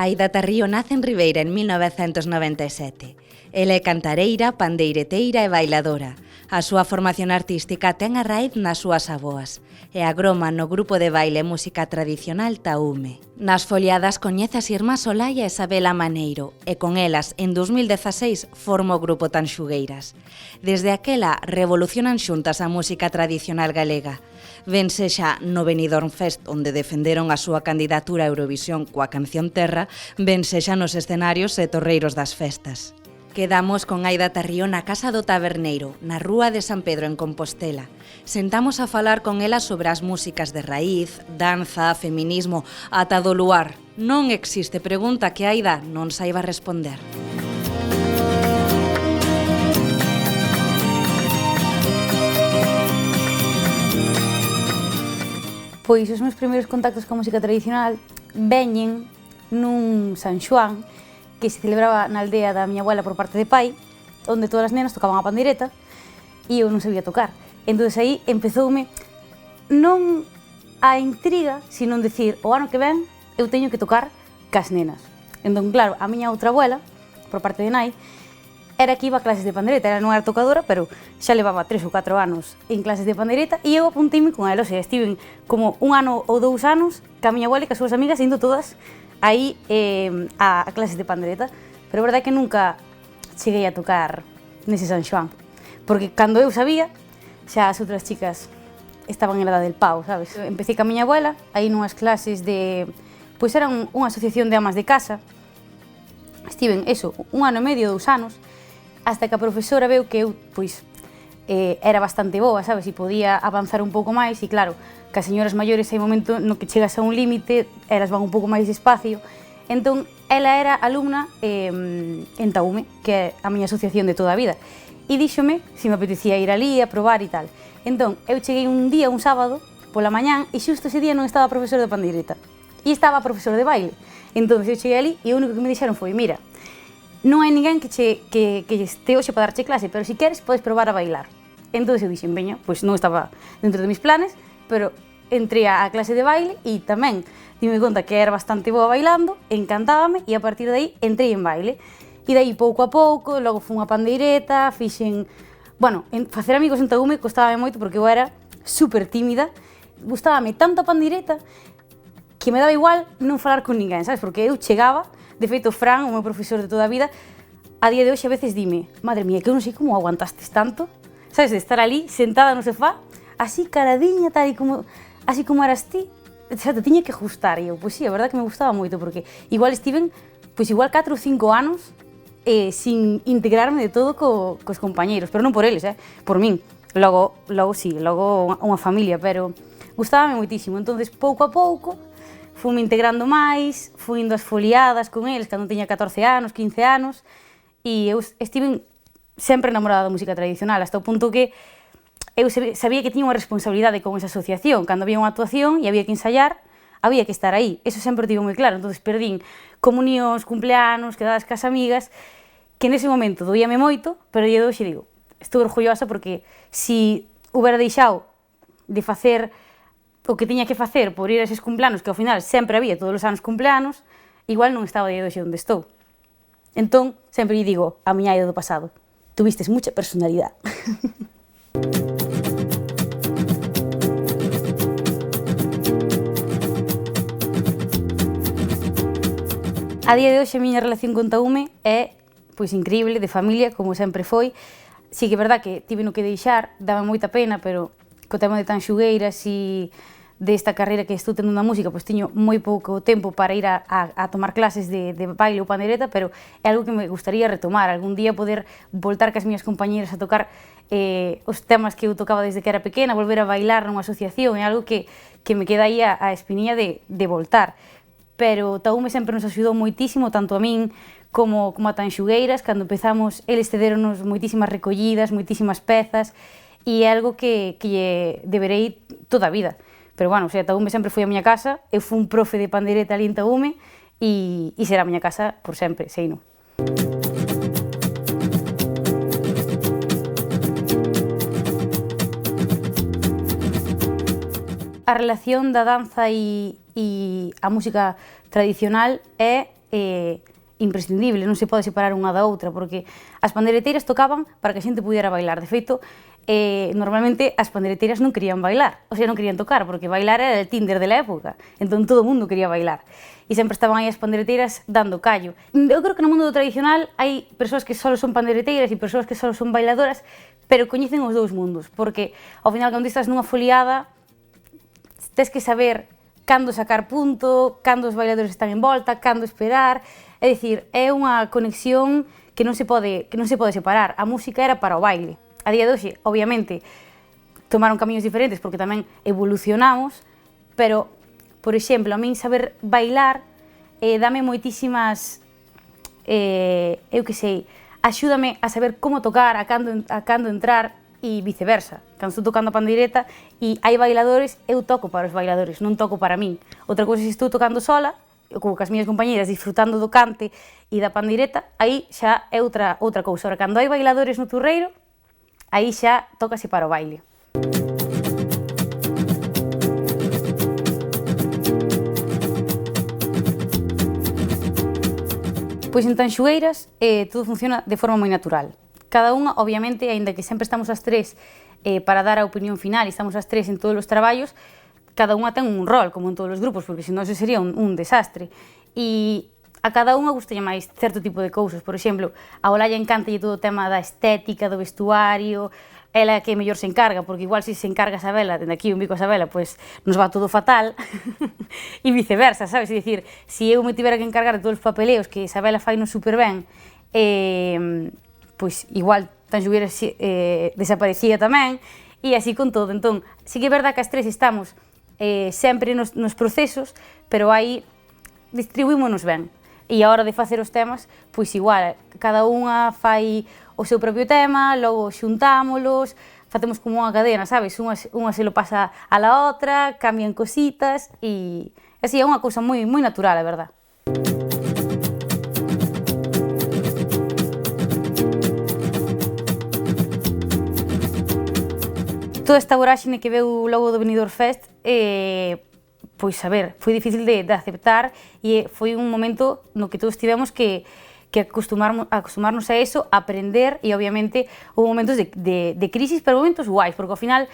Aida Tarrío nace en Ribeira en 1997. Ela é cantareira, pandeireteira e bailadora. A súa formación artística ten a raíz nas súas avoas e agroma no grupo de baile e música tradicional Taume. Nas foliadas coñece as irmás Olaya e Sabela Maneiro e con elas, en 2016, forma o grupo Tanxugueiras. Desde aquela, revolucionan xuntas a música tradicional galega. Ben sexa no Benidorm Fest, onde defenderon a súa candidatura a Eurovisión coa canción Terra, ben sexa nos escenarios e torreiros das festas. Quedamos con Aida Tarrío na Casa do Taberneiro, na Rúa de San Pedro, en Compostela. Sentamos a falar con ela sobre as músicas de raíz, danza, feminismo, ata do luar. Non existe pregunta que Aida non saiba responder. Pois os meus primeiros contactos coa música tradicional veñen nun San Xoán que se celebraba na aldea da miña abuela por parte de pai, onde todas as nenas tocaban a pandeireta e eu non sabía tocar. Entón aí empezoume non a intriga, sino decir, o ano que ven eu teño que tocar cas nenas. Entón, claro, a miña outra abuela, por parte de nai, era que iba a clases de pandeireta, ela non era tocadora, pero xa levaba 3 ou 4 anos en clases de pandeireta e eu apunteime con ela, o sea, estiven como 1 ano ou 2 anos ca miña abuela e cas súas amigas indo todas aí a clases de pandereta, pero a verdade é que nunca cheguei a tocar nese San Xoán, porque cando eu sabía, xa as outras chicas estaban en edad del pau, sabes? Empecé ca miña abuela, aí nunhas clases de... Pois era unha asociación de amas de casa, estiven, eso, 1 ano e medio, 2 anos, hasta que a profesora veu que eu, pois, era bastante boa, sabes? E podía avanzar un pouco máis, e claro, que as señoras maiores hai un momento no que chegas a un límite, elas van un pouco máis despacio. Entón, ela era alumna en Taume, que é a miña asociación de toda a vida. E díxome se me apetecía ir ali a probar e tal. Entón, eu cheguei un día, un sábado, pola mañán, e xusto ese día non estaba a profesora de pandeireta. E estaba a profesora de baile. Entón, eu cheguei ali e o único que me dixeron foi, mira, non hai ninguén que este hoxe para darche clase, pero se queres podes probar a bailar. Entón eu dixen, veña, pois non estaba dentro de mis planes, pero entré á clase de baile e tamén dime conta que era bastante boa bailando, encantábame e a partir de aí entrei en baile. E dai pouco a pouco, logo fun a pandeireta, fixen... Bueno, facer amigos en Taume costábame moito porque eu era super tímida, gustábame tanto a pandeireta que me daba igual non falar con ninguén, sabes? Porque eu chegaba, de feito Fran, o meu profesor de toda a vida, a día de hoxe a veces dime, madre mía, que eu non sei como aguantastes tanto, sabes? De estar ali sentada no sofá, así caradiña, tal e como, así como eras ti, xa te tiña que gustar. E eu, pois sí, a verdade que me gustaba moito, porque igual estiven, pois igual 4 ou 5 anos sin integrarme de todo cos compañeiros, pero non por eles, por min. Logo sí, logo unha familia, pero gustábame moitísimo. Entonces, pouco a pouco, fume integrando máis, fui indo as foliadas con eles, cando tiña 14 anos, 15 anos, e eu estive sempre enamorada da música tradicional, hasta o punto que eu sabía que tiña unha responsabilidade con esa asociación. Cando había unha actuación e había que ensaiar, había que estar aí. Eso sempre o tivo moi claro. Entón, perdín comunións, cumpleanos, quedadas cas amigas, que nese momento doíame moito, pero eu hoxe digo, estou orgullosa porque si houbera deixado de facer o que tiña que facer por ir a eses cumpleanos, que ao final sempre había todos os anos cumpleanos, igual non estaba de hoxe onde estou. Entón, sempre lle digo a miña Aida do pasado, tuvistes mucha personalidade. A día de hoxe a miña relación con Taume é pois increíble, de familia, como sempre foi. Si que é verdad que tive no que deixar, daba moita pena, pero co tema de Tanxugueiras e desta carreira que estou tendo na música, pois tiño moi pouco tempo para ir a tomar clases de baile ou pandeireta, pero é algo que me gustaría retomar, algún día poder voltar cas miñas compañeras a tocar os temas que eu tocaba desde que era pequena, volver a bailar nunha asociación, é algo que me queda aí a espiniña de voltar. Pero Taume sempre nos axudou moitísimo, tanto a min como a Tanxugueiras. Cando empezamos, eles cederonos moitísimas recollidas, moitísimas pezas, e é algo que lle deberei toda a vida. Pero, bueno, o sea, Taume sempre foi a miña casa, eu fui un profe de pandeireta ali en Taume, e será a miña casa por sempre, seino. A relación da danza e a música tradicional é imprescindible, non se pode separar unha da outra, porque as pandeireteiras tocaban para que a xente pudiera bailar. De feito, normalmente as pandeireteiras non querían bailar, o sea, non querían tocar, porque bailar era el Tinder de la época, entón todo o mundo quería bailar. E sempre estaban aí as pandeireteiras dando callo. Eu creo que no mundo tradicional hai persoas que só son pandeireteiras e persoas que só son bailadoras, pero coñecen os dous mundos, porque ao final, cando estás nunha foliada, tes que saber cando sacar punto, cando os bailadores están en volta, cando esperar. É dicir, é unha conexión que non se pode separar. A música era para o baile. A día de hoxe, obviamente, tomaron camiños diferentes porque tamén evolucionamos, pero, por exemplo, a min saber bailar dame moitísimas, eu que sei, axúdame a saber como tocar, a cando entrar, e viceversa. Cando estou tocando a pandeireta e hai bailadores, eu toco para os bailadores, non toco para min. Outra cousa, se estou tocando sola, como cas miñas compañeras, disfrutando do cante e da pandeireta, aí xa é outra cousa. Ora, cando hai bailadores no turreiro, aí xa tócase para o baile. Pois en Tanxugueiras todo funciona de forma moi natural. Cada unha, obviamente, aínda que sempre estamos as tres para dar a opinión final e estamos as tres en todos os traballos, cada unha ten un rol, como en todos os grupos, porque senón eso sería un desastre. E a cada unha gustalle máis certo tipo de cousas. Por exemplo, a Olalla encantalle todo o tema da estética, do vestuario, ela que mellor se encarga, porque igual se encarga a Sabela, dende aquí un bico a Sabela, pois nos va todo fatal, e viceversa, sabes? É dicir, se eu me tivera que encargar de todos os papeleos que Sabela fai no super ben, pois igual Tanxugueiras desaparecía tamén, e así con todo. Entón, sí que é verdad que as tres estamos sempre nos procesos, pero aí distribuímonos ben. E a hora de facer os temas, pois igual, cada unha fai o seu propio tema, logo xuntámolos, facemos como unha cadena, sabes? Unha se lo pasa a la outra, cambian cositas, e así é unha cousa moi natural, a verdad. Toda esta voráxine que veu logo do Benidorm Fest, pois, a ver, foi difícil de aceptar e foi un momento no que todos tivemos que acostumarnos a eso, aprender e, obviamente, houve momentos de crisis, pero momentos guais, porque ao final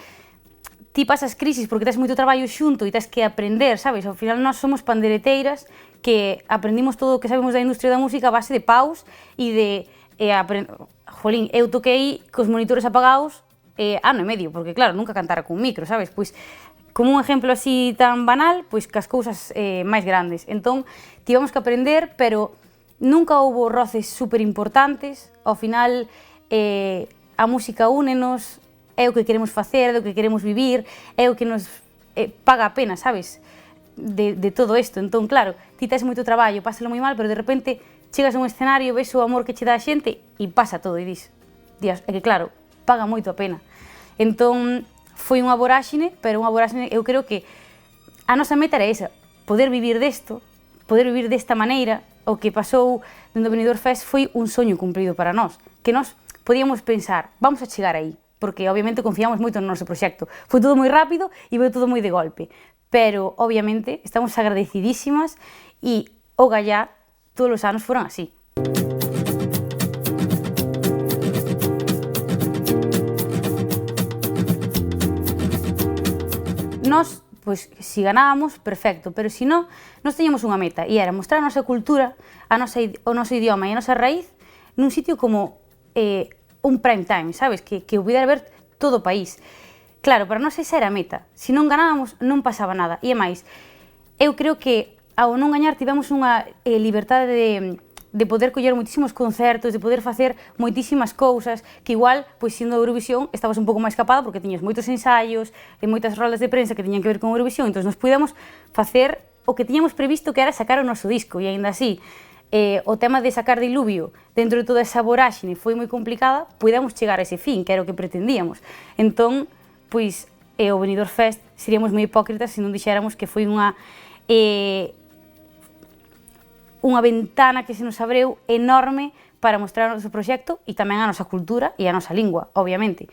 ti pasas crisis porque tes moito traballo xunto e tes que aprender, sabes? Ao final nós somos pandeireteiras que aprendimos todo o que sabemos da industria da música a base de paus e de jolín, eu toquei cos monitores apagados ano e medio, porque claro, nunca cantara con micro, sabes? Pois, como un exemplo así tan banal, pois que as cousas máis grandes. Entón, tivemos que aprender, pero nunca houve roces super importantes. Ao final, a música únenos, é o que queremos facer, é o que queremos vivir, é o que nos paga a pena, sabes? De todo isto. Entón, claro, ti tes moito traballo, pásalo moi mal, pero de repente chegas a un escenario, ves o amor que che dá a xente e pasa todo e dis, é que claro, paga moito a pena. Entón, foi unha voráxine, pero unha voráxine, eu creo que a nosa meta era esa, poder vivir desto, poder vivir desta maneira. O que pasou dentro do Benidorm Fest foi un soño cumprido para nós, que nós podíamos pensar, vamos a chegar aí, porque obviamente confiamos moito no noso proxecto. Foi todo moi rápido e foi todo moi de golpe, pero obviamente estamos agradecidísimas e o Gallá todos os anos foron así. Nós, pois, se ganábamos, perfecto, pero se non, nós teñamos unha meta, e era mostrar a nosa cultura, o noso idioma e a nosa raíz nun sitio como un prime time, sabes? Que o pudera ver todo o país. Claro, para nós esa era a meta. Se non ganábamos, non pasaba nada. E é máis, eu creo que ao non gañar tivemos unha liberdade de poder coller moitísimos concertos, de poder facer moitísimas cousas, que igual, pois, sendo Eurovisión, estabas un pouco máis capada porque tiñas moitos ensaios e moitas rolas de prensa que tiñan que ver con Eurovisión, entón nos podíamos facer o que tiñamos previsto, que era sacar o noso disco, e aínda así, o tema de sacar Diluvio dentro de toda esa voráxine foi moi complicada, podíamos chegar a ese fin, que era o que pretendíamos. Entón, pois, o Benidorm Fest seríamos moi hipócritas se non dixéramos que foi unha ventana que se nos abreu enorme para mostrar o noso proxecto e tamén a nosa cultura e a nosa lingua, obviamente.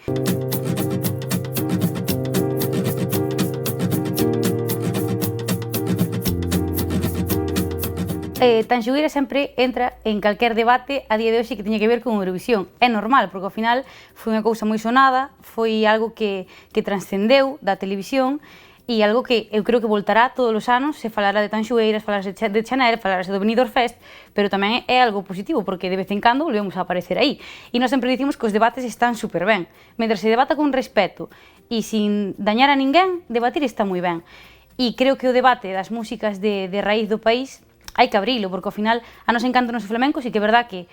Tanxugueira sempre entra en calquer debate a día de hoxe que teña que ver con Eurovisión. É normal, porque ao final foi unha cousa moi sonada, foi algo que transcendeu da televisión e algo que eu creo que voltará todos os anos, se falará de Tanxugueiras, falará de Chanel, falará do Benidorm Fest, pero tamén é algo positivo, porque de vez en cando volvemos a aparecer aí. E nós sempre dicimos que os debates están super ben. Mentre se debata con respeto e sin dañar a ninguén, debatir está moi ben. E creo que o debate das músicas de raíz do país hai que abrilo, porque ao final a nos encantan os flamencos e que é verdad que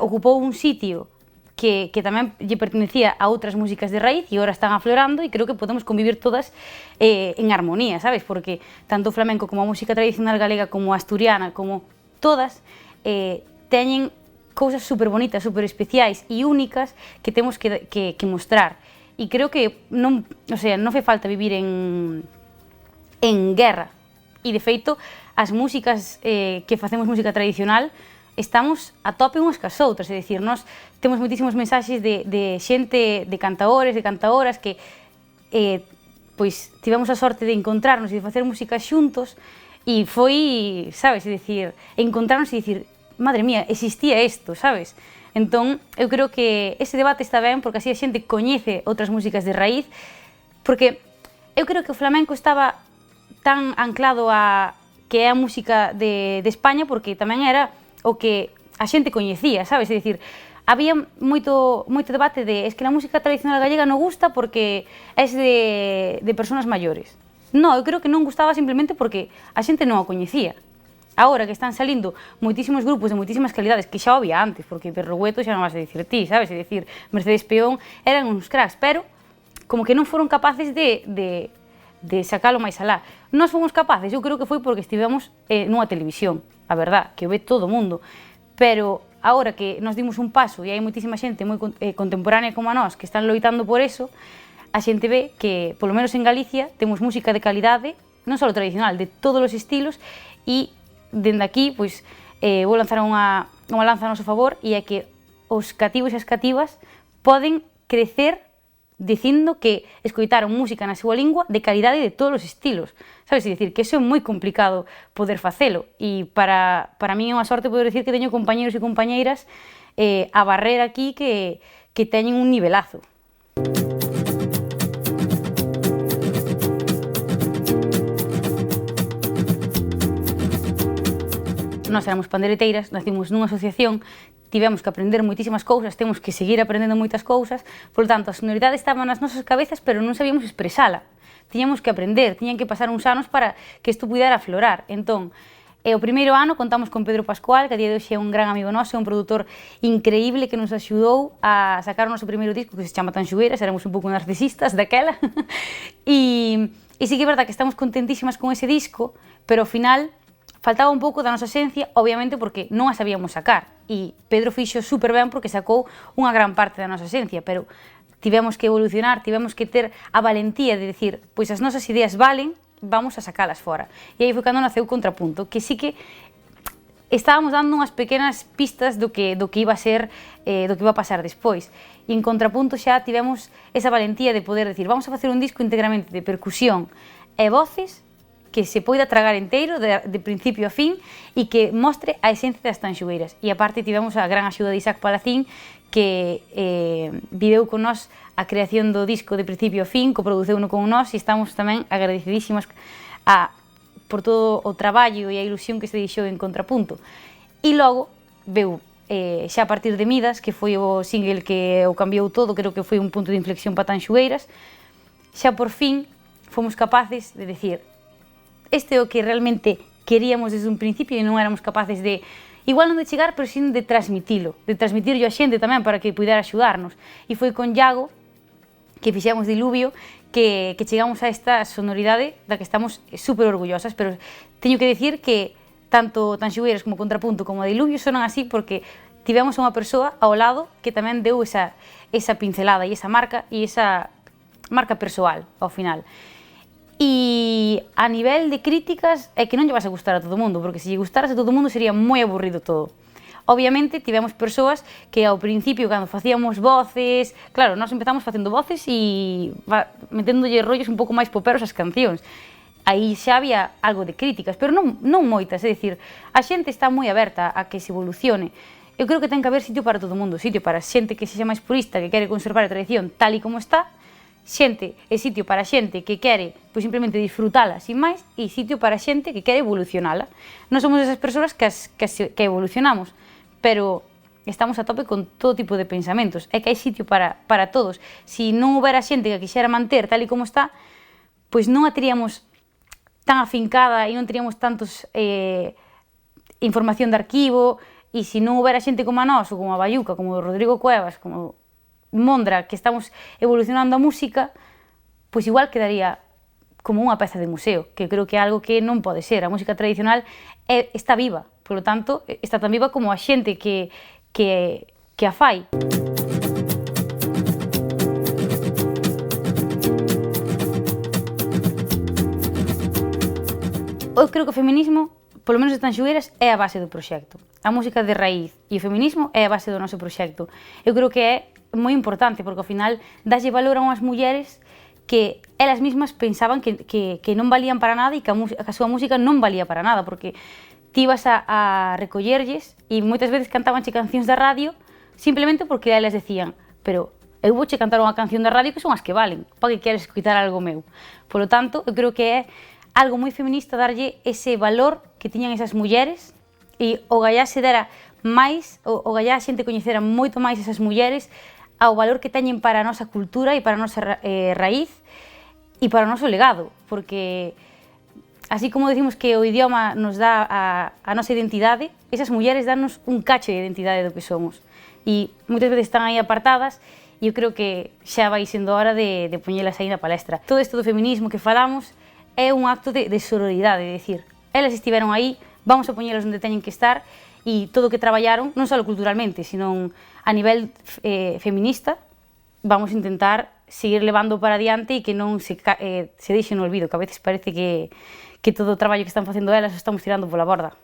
ocupou un sitio que tamén lle pertenecía a outras músicas de raíz e agora están aflorando e creo que podemos convivir todas en armonía, sabes? Porque tanto o flamenco como a música tradicional galega como a asturiana, como todas, teñen cousas super bonitas, super especiais e únicas que temos que mostrar. E creo que non fai falta vivir en guerra. E, de feito, as músicas que facemos música tradicional estamos a tope unhas cas outras, é dicir, nós temos moitísimos mensaxes de xente, de cantaores, de cantaoras que pois tivemos a sorte de encontrarnos e de facer música xuntos e foi, sabes, é dicir, encontrarnos e dicir, madre mía, existía isto, sabes? Entón, eu creo que ese debate está ben porque así a xente coñece outras músicas de raíz, porque eu creo que o flamenco estaba tan anclado a que é a música de España porque tamén era o que a xente coñecía, sabes? É dicir, había moito debate de es que a música tradicional galega non gusta porque é de persoas maiores. Non, eu creo que non gustaba simplemente porque a xente non a coñecía. Agora que están salindo moitísimos grupos de moitísimas calidades, que xa había antes, porque Perrogueto xa non vas a dicir ti, sabes? É dicir, Mercedes Peón eran uns cracks, pero como que non foron capaces de sacalo máis alá. Nós fomos capaces, eu creo que foi porque estivemos nunha televisión, a verdad, que o ve todo o mundo, pero agora que nos dimos un paso e hai moitísima xente moi contemporánea como a nós que están loitando por eso, a xente ve que, polo menos en Galicia, temos música de calidade, non só tradicional, de todos os estilos, e dende aquí, pois, vou lanzar unha lanza a noso favor, e é que os cativos e as cativas poden crecer dicindo que escoitaron música na súa lingua de calidade de todos os estilos. Sabes? É dicir, que iso é moi complicado poder facelo. E para mí é unha sorte poder dicir que teño compañeros e compañeiras a barrer aquí que teñen un nivelazo. Nós éramos pandeireteiras, nacimos nunha asociación, tivemos que aprender moitísimas cousas, temos que seguir aprendendo moitas cousas, por tanto, a sonoridade estaba nas nosas cabezas, pero non sabíamos expresala. Tiñamos que aprender, tiñan que pasar uns anos para que isto pudera aflorar. Entón, o primeiro ano contamos con Pedro Pascual, que a día de hoxe é un gran amigo noso, é un produtor increíble que nos axudou a sacar o noso primeiro disco, que se chama Tanxugueiras, éramos un pouco narcisistas daquela, e sí que é verdad que estamos contentísimas con ese disco, pero ao final faltaba un pouco da nosa esencia, obviamente porque non a sabíamos sacar, e Pedro fixo super ben porque sacou unha gran parte da nosa esencia, pero tivemos que evolucionar, tivemos que ter a valentía de decir, pois as nosas ideas valen, vamos a sacalas fora. E aí foi cando naceu Contrapunto, que sí que estábamos dando unhas pequenas pistas do que iba a ser, do que iba a pasar despois. E en Contrapunto xa tivemos esa valentía de poder decir, vamos a facer un disco íntegramente de percusión e voces, que se poida tragar inteiro de principio a fin e que mostre a esencia das Tanxugueiras. E aparte tivemos a gran axuda de Isaac Palacín que viveu con nós a creación do disco de principio a fin, coproduceuno con nós e estamos tamén agradecidísimas por todo o traballo e a ilusión que se deixou en Contrapunto. E logo veu xa a partir de Midas, que foi o single que o cambiou todo, creo que foi un punto de inflexión para Tanxugueiras, xa por fin fomos capaces de decir este é o que realmente queríamos desde un principio e non éramos capaces de, igual non de chegar, pero sin de transmitirlo a xente tamén para que pudera axudarnos. E foi con Iago, que fixemos Diluvio, que chegamos a esta sonoridade da que estamos super orgullosas, pero teño que decir que tanto Tanxugueiras como Contrapunto como Diluvio sonan así porque tivemos unha persoa ao lado que tamén deu esa pincelada e esa marca persoal ao final. E a nivel de críticas é que non lle vas a gustar a todo o mundo, porque se lle gustaras a todo o mundo sería moi aburrido todo. Obviamente tivemos persoas que ao principio cando facíamos voces, claro, nós empezamos facendo voces e meténdolle rollos un pouco máis poperos ás cancións. aí xa había algo de críticas, pero non moitas, é dicir, a xente está moi aberta a que se evolucione. Eu creo que ten que haber sitio para todo o mundo, sitio para xente que sexa máis purista, que quere conservar a tradición tal e como está, xente e sitio para xente que quere pois simplemente disfrutala sin máis, e sitio para xente que quere evolucionala. Non somos esas persoas que evolucionamos, pero estamos a tope con todo tipo de pensamentos, é que hai sitio para todos. Si non houbera xente que quixera manter tal e como está, pois non a teríamos tan afincada e non teríamos tantos información de arquivo, e se non houbera xente como a nós, ou como a Bayuca, como o Rodrigo Cuevas, como Mondra, que estamos evolucionando a música, pois igual quedaría como unha peza de museo, que creo que é algo que non pode ser. A música tradicional está viva, polo tanto, está tan viva como a xente que a fai. Eu creo que o feminismo, polo menos de Tanxugueiras, é a base do proxecto. A música de raíz e o feminismo é a base do noso proxecto. Eu creo que é moi importante, porque ao final dálle valor a unhas mulleres que elas mismas pensaban que non valían para nada e que a súa música non valía para nada, porque ti ibas a recollerlles e moitas veces cantabanche cancións da radio simplemente porque elas decían, pero eu vouche cantar unha canción da radio que son as que valen, para que queres escutar algo meu. Polo tanto, eu creo que é algo moi feminista darlle ese valor que tiñan esas mulleres e o gallá se dera máis, o gallá a xente coñecera moito máis esas mulleres ao valor que teñen para a nosa cultura e para a nosa raíz e para o noso legado, porque así como decimos que o idioma nos dá a nosa identidade, esas mulleres dannos un cacho de identidade do que somos e moitas veces están aí apartadas e eu creo que xa vai sendo hora de poñelas aí na palestra. Todo isto do feminismo que falamos é un acto de sororidade, de decir, elas estiveron aí, vamos a poñelas onde teñen que estar e todo o que traballaron, non só culturalmente, sino a nivel feminista, vamos a intentar seguir levando para adiante e que non se deixe no olvido, que a veces parece que todo o traballo que están facendo elas o estamos tirando pola borda.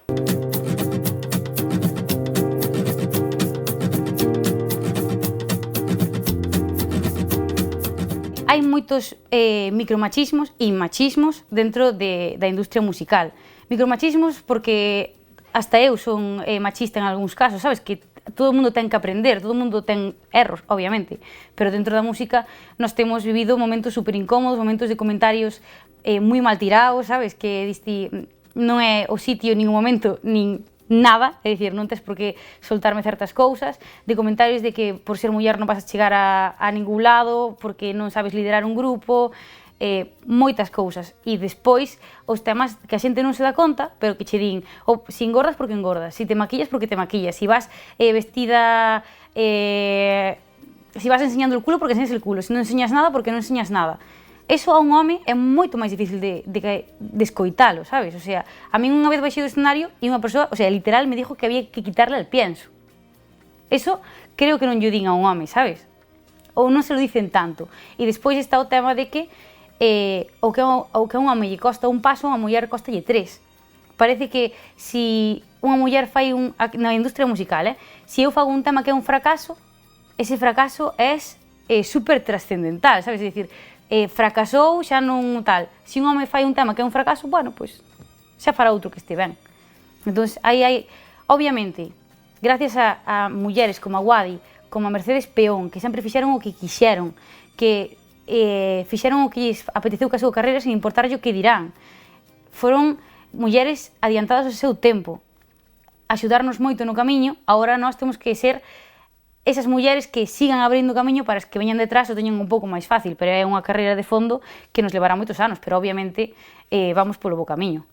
Hai moitos micromachismos e machismos dentro da industria musical. Micromachismos porque hasta eu son machista en algúns casos, sabes? Que todo o mundo ten que aprender, todo o mundo ten erros, obviamente, pero dentro da música nós temos vivido momentos super incómodos, momentos de comentarios moi mal tirados, sabes? Que diste, non é o sitio nin o momento, nin nada, é dicir, non tes por que soltarme certas cousas, de comentarios de que por ser muller non vas a chegar a ningún lado, porque non sabes liderar un grupo, moitas cousas. E despois, os temas que a xente non se dá conta, pero que che din, si engordas porque engordas, si te maquillas porque te maquillas, si vas vestida, si vas enseñando el culo porque enseñas el culo, si non enseñas nada porque non enseñas nada. Eso a un home é moito máis difícil de escoitalo, sabes? O sea, a min unha vez baixei do escenario e unha persoa, o sea, literal me dijo que había que quitarle el pienso. Eso creo que non lle din a un home, sabes? Ou non se lo dicen tanto. E despois está o tema de que o que a un home lle costa un paso, a unha muller costalle tres. Parece que si unha muller fai na industria musical, se eu fago un tema que é un fracaso, ese fracaso é super trascendental, sabes? É dicir, fracasou, xa non tal. Se un home fai un tema que é un fracaso, bueno, pois xa fará outro que este ben. Entón, aí, obviamente, gracias a mulleres como a Guadi, como a Mercedes Peón, que sempre fixeron o que quixeron, que fixeron o que lles apeteceu ca súa carreira sin importarlle o que dirán. Foron mulleres adiantadas ao seu tempo, axudarnos moito no camiño. Agora nós temos que ser esas mulleres que sigan abrindo o camiño para as que veñan detrás o teñen un pouco máis fácil, pero é unha carreira de fondo que nos levará moitos anos, pero obviamente vamos polo bo camiño.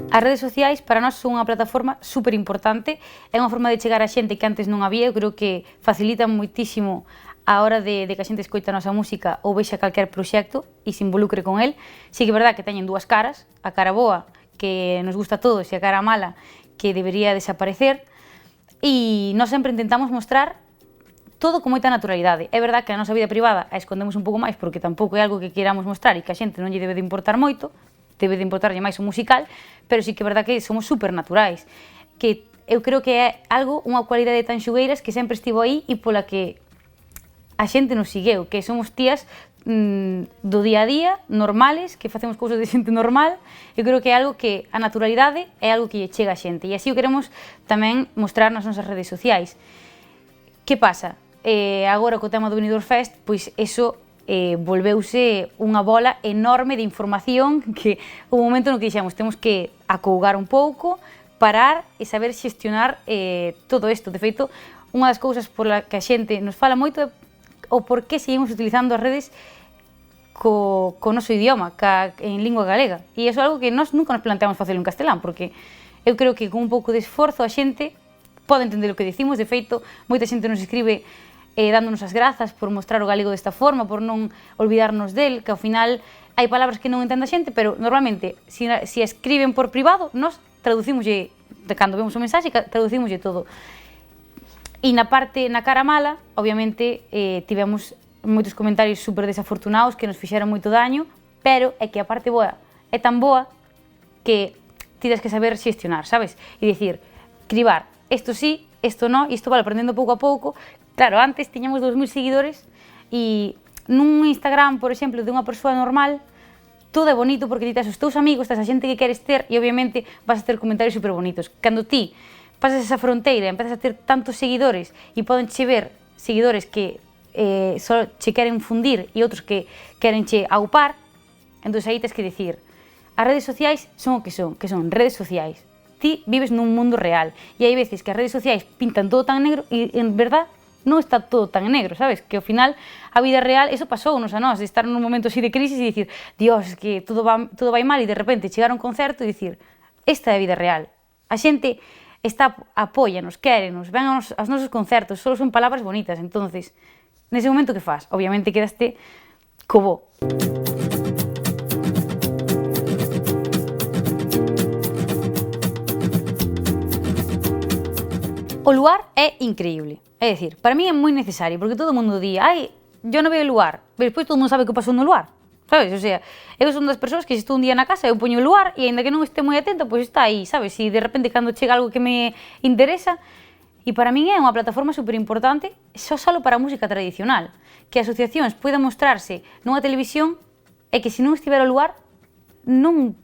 As redes sociais para nós son unha plataforma super importante, é unha forma de chegar a xente que antes non había. Eu creo que facilitan moitísimo a hora de que a xente escoita a nosa música ou vexa calquer proxecto e se involucre con el. Si que é verdad que teñen dúas caras, a cara boa, que nos gusta a todos, e a cara mala, que debería desaparecer, e nós sempre intentamos mostrar todo con moita naturalidade. É verdad que a nosa vida privada a escondemos un pouco máis porque tampouco é algo que queramos mostrar e que a xente non lle debe de importar moito, debe de importarlle máis o musical, pero sí que é verdad que somos super naturais, que eu creo que é algo, unha cualidade tan xugueiras que sempre estivo aí e pola que a xente nos segueu, que somos tías do día a día, normales, que facemos cousas de xente normal. Eu creo que é algo que a naturalidade é algo que lle chega a xente, e así o queremos tamén mostrar nas nosas redes sociais. Que pasa? Agora co tema do Benidorm Fest, pois eso volveuse unha bola enorme de información que o momento no que dixemos temos que acougar un pouco, parar e saber xestionar todo isto. De feito, unha das cousas pola que a xente nos fala moito é o por que seguimos utilizando as redes co noso idioma, en lingua galega. E iso é algo que nós nunca nos planteamos facelo en castelán, porque eu creo que con un pouco de esforzo a xente pode entender o que dicimos. De feito, moita xente nos escribe dándonos as grazas por mostrar o galego desta forma, por non olvidarnos del, que ao final hai palabras que non entende a xente, pero normalmente, se escriben por privado, nós traducimoslle, cando vemos o mensaxe, traducimoslle todo. E na cara mala, obviamente, tivemos moitos comentarios super desafortunados que nos fixeron moito daño, pero é que a parte boa é tan boa que tides que saber xestionar, sabes? E dicir, cribar, isto sí, isto non, e isto vale aprendendo pouco a pouco. Claro, antes tiñamos 2000 seguidores e nun Instagram, por exemplo, de unha persoa normal, todo é bonito porque ti tes os teus amigos, tes a xente que queres ter e obviamente vas a ter comentarios super bonitos. Cando ti pasas esa fronteira e empezas a ter tantos seguidores e poden che ver seguidores que só che queren fundir e outros que queren che aupar, entón aí tes que dicir, as redes sociais son o que son redes sociais. Ti vives nun mundo real e hai veces que as redes sociais pintan todo tan negro e en verdad non está todo tan negro, sabes? Que ao final a vida real, eso pasounos a nós, de estar nun momento así de crisis e dicir, Dios, que todo vai mal, e de repente chegar a un concerto e dicir, esta é a vida real. A xente apóyanos, quérenos, ven aos nosos concertos, só son palabras bonitas. Entonces, nese momento que faz? Obviamente quedaste co bo. O luar é increíble, é dicir, para mí é moi necesario, porque todo o mundo di, yo non veo o luar, pero despois todo o mundo sabe o que pasou no luar, sabes? O sea, eu son das persoas que se estou un día na casa, eu poño o luar e aínda que non este moi atenta, pois está aí, sabes? E de repente cando chega algo que me interesa, e para min é unha plataforma super importante, só para a música tradicional, que asociacións poidan mostrarse nunha televisión e que se non estivera o luar, non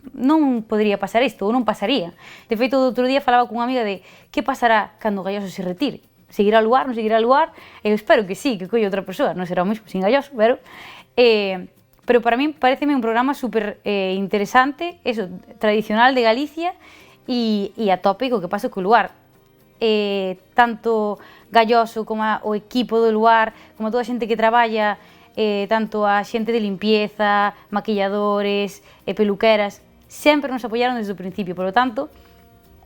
podería pasar isto, ou non pasaría. De feito, o outro día falaba cunha amiga de que pasará cando o Galloso se retire. Seguirá o luar, non seguirá o luar? Eu espero que sí, que colle outra persoa, non será o mesmo sin Galloso, pero para min pareceme un programa super interesante, eso, tradicional de Galicia e atópico que pasa co luar. Tanto Galloso como o equipo do luar, como toda a xente que traballa, tanto a xente de limpieza, maquilladores, peluqueras, sempre nos apoyaron desde o principio, por lo tanto,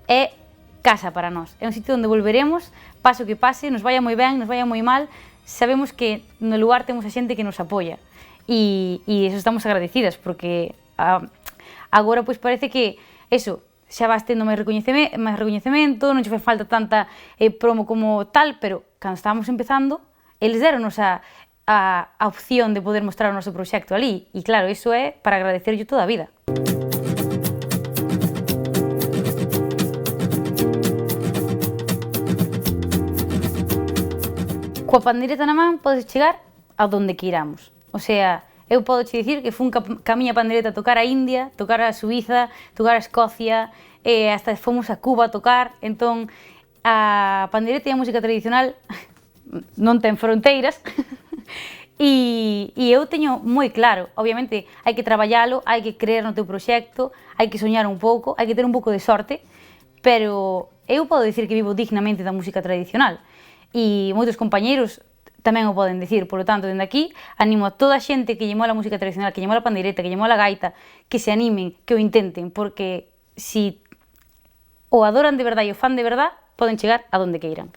é casa para nós. É un sitio onde volveremos, pase o que pase, nos vaya moi ben, nos vaya moi mal, sabemos que no lugar temos a xente que nos apoia. E eso estamos agradecidas, porque agora pois parece que eso, xa vas tendo máis recoñecemento, non che fai falta tanta promo como tal, pero cando estábamos empezando, eles deronos a opción de poder mostrar o noso proxecto ali, e claro, iso é para agradecerlle toda a vida. Coa pandeireta na man podes chegar a donde queiramos. O sea, eu podo che dicir que fun ca miña pandeireta a tocar a India, tocar a Suiza, tocar a Escocia, hasta fomos a Cuba a tocar. Entón, a pandeireta e a música tradicional non ten fronteiras e eu teño moi claro, obviamente hai que traballalo, hai que creer no teu proxecto, hai que soñar un pouco, hai que ter un pouco de sorte, pero eu podo dicir que vivo dignamente da música tradicional e moitos compañeiros tamén o poden dicir. Por lo tanto, dende aquí, animo a toda a xente que lle mola a música tradicional, que lle mola a pandeireta, que lle mola a gaita, que se animen, que o intenten, porque si o adoran de verdade e o fan de verdade, poden chegar a donde queiran.